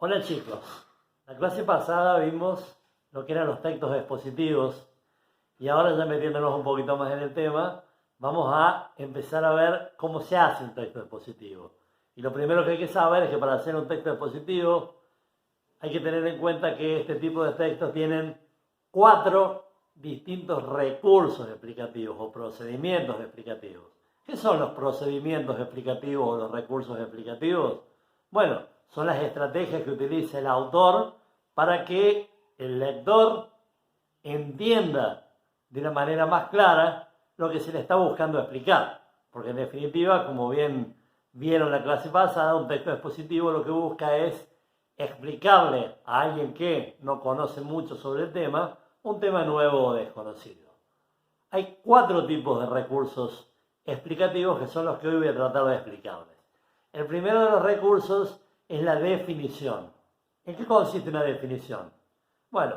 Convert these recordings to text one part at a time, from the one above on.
Hola chicos, la clase pasada vimos lo que eran los textos expositivos y ahora ya metiéndonos un poquito más en el tema, vamos a empezar a ver cómo se hace un texto expositivo. Y lo primero que hay que saber es que para hacer un texto expositivo hay que tener en cuenta que este tipo de textos tienen 4 distintos recursos explicativos o procedimientos explicativos. ¿Qué son los procedimientos explicativos o los recursos explicativos? Bueno, son las estrategias que utiliza el autor para que el lector entienda de una manera más clara lo que se le está buscando explicar. Porque en definitiva, como bien vieron la clase pasada, un texto expositivo lo que busca es explicarle a alguien que no conoce mucho sobre el tema, un tema nuevo o desconocido. Hay 4 tipos de recursos explicativos que son los que hoy voy a tratar de explicarles. El primero de los recursos es la definición. ¿En qué consiste una definición? Bueno,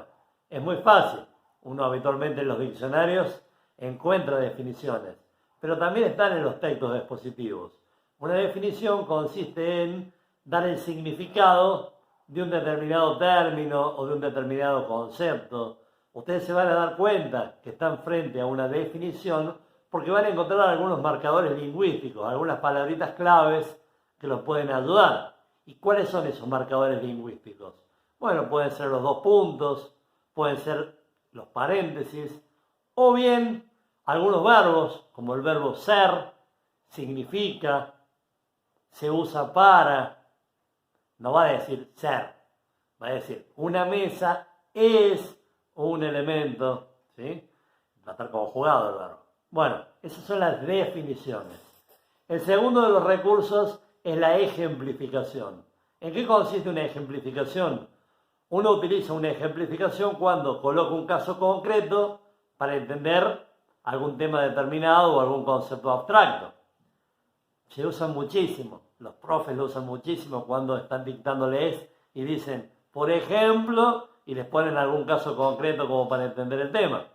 es muy fácil. Uno habitualmente en los diccionarios encuentra definiciones, pero también están en los textos expositivos. Una definición consiste en dar el significado de un determinado término o de un determinado concepto. Ustedes se van a dar cuenta que están frente a una definición porque van a encontrar algunos marcadores lingüísticos, algunas palabritas claves que los pueden ayudar. ¿Y cuáles son esos marcadores lingüísticos? Bueno, pueden ser los 2 puntos, pueden ser los paréntesis, o bien algunos verbos, como el verbo ser, significa, se usa para, no va a decir ser, va a decir una mesa es un elemento, ¿sí? Va a estar conjugado el verbo. Bueno, esas son las definiciones. El segundo de los recursos es la ejemplificación. ¿En qué consiste una ejemplificación? Uno utiliza una ejemplificación cuando coloca un caso concreto para entender algún tema determinado o algún concepto abstracto. Se usan muchísimo, los profes lo usan muchísimo cuando están dictándoles y dicen, por ejemplo, y les ponen algún caso concreto como para entender el tema.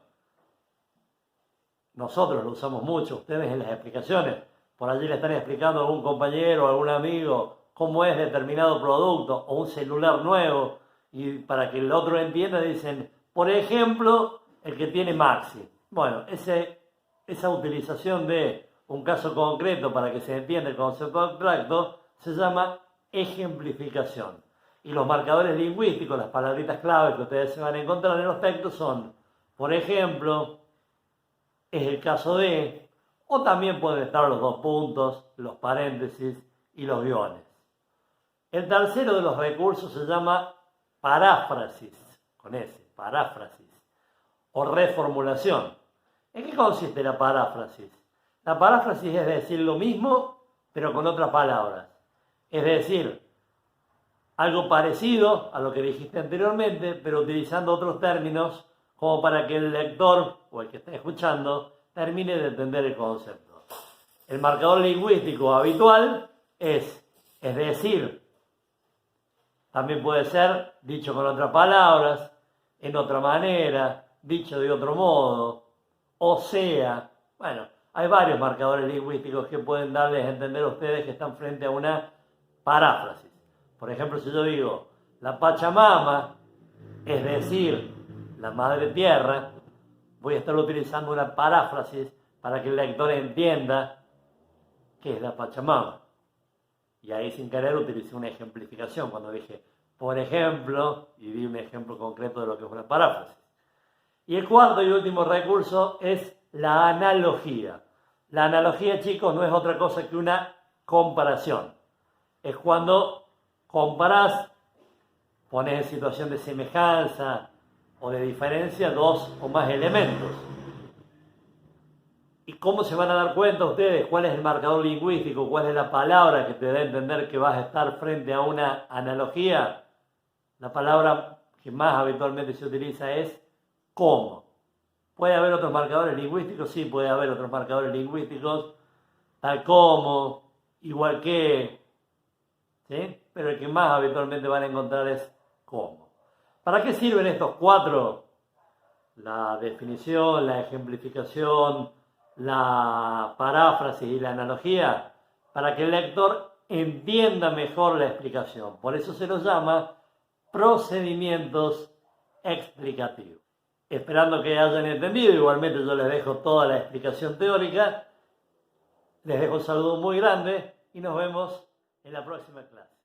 Nosotros lo usamos mucho, ustedes en las explicaciones. Por allí le están explicando a algún compañero o a algún amigo cómo es determinado producto o un celular nuevo y para que el otro entienda dicen, por ejemplo, el que tiene Maxi. Bueno, esa utilización de un caso concreto para que se entienda el concepto abstracto se llama ejemplificación. Y los marcadores lingüísticos, las palabritas claves que ustedes se van a encontrar en los textos son, por ejemplo, es el caso de, o también pueden estar los 2 puntos, los paréntesis y los guiones. El tercero de los recursos se llama paráfrasis, con S, paráfrasis, o reformulación. ¿En qué consiste la paráfrasis? La paráfrasis es decir lo mismo, pero con otras palabras. Es decir, algo parecido a lo que dijiste anteriormente, pero utilizando otros términos como para que el lector o el que esté escuchando termine de entender el concepto. El marcador lingüístico habitual es decir, también puede ser dicho con otras palabras, en otra manera, dicho de otro modo, o sea. Bueno, hay varios marcadores lingüísticos que pueden darles a entender a ustedes que están frente a una paráfrasis. Por ejemplo, si yo digo, la Pachamama, es decir, la Madre Tierra, voy a estar utilizando una paráfrasis para que el lector entienda qué es la Pachamama. Y ahí sin querer utilicé una ejemplificación cuando dije, por ejemplo, y di un ejemplo concreto de lo que es una paráfrasis. Y el cuarto y último recurso es la analogía. La analogía, chicos, no es otra cosa que una comparación. Es cuando comparás, pones en situación de semejanza o de diferencia 2 o más elementos. ¿Y cómo se van a dar cuenta ustedes cuál es el marcador lingüístico, cuál es la palabra que te da a entender que vas a estar frente a una analogía? La palabra que más habitualmente se utiliza es cómo. ¿Puede haber otros marcadores lingüísticos? Sí, puede haber otros marcadores lingüísticos, tal como, igual que, ¿sí? Pero el que más habitualmente van a encontrar es cómo. ¿Para qué sirven estos 4? La definición, la ejemplificación, la paráfrasis y la analogía, para que el lector entienda mejor la explicación. Por eso se los llama procedimientos explicativos. Esperando que hayan entendido, igualmente yo les dejo toda la explicación teórica. Les dejo un saludo muy grande y nos vemos en la próxima clase.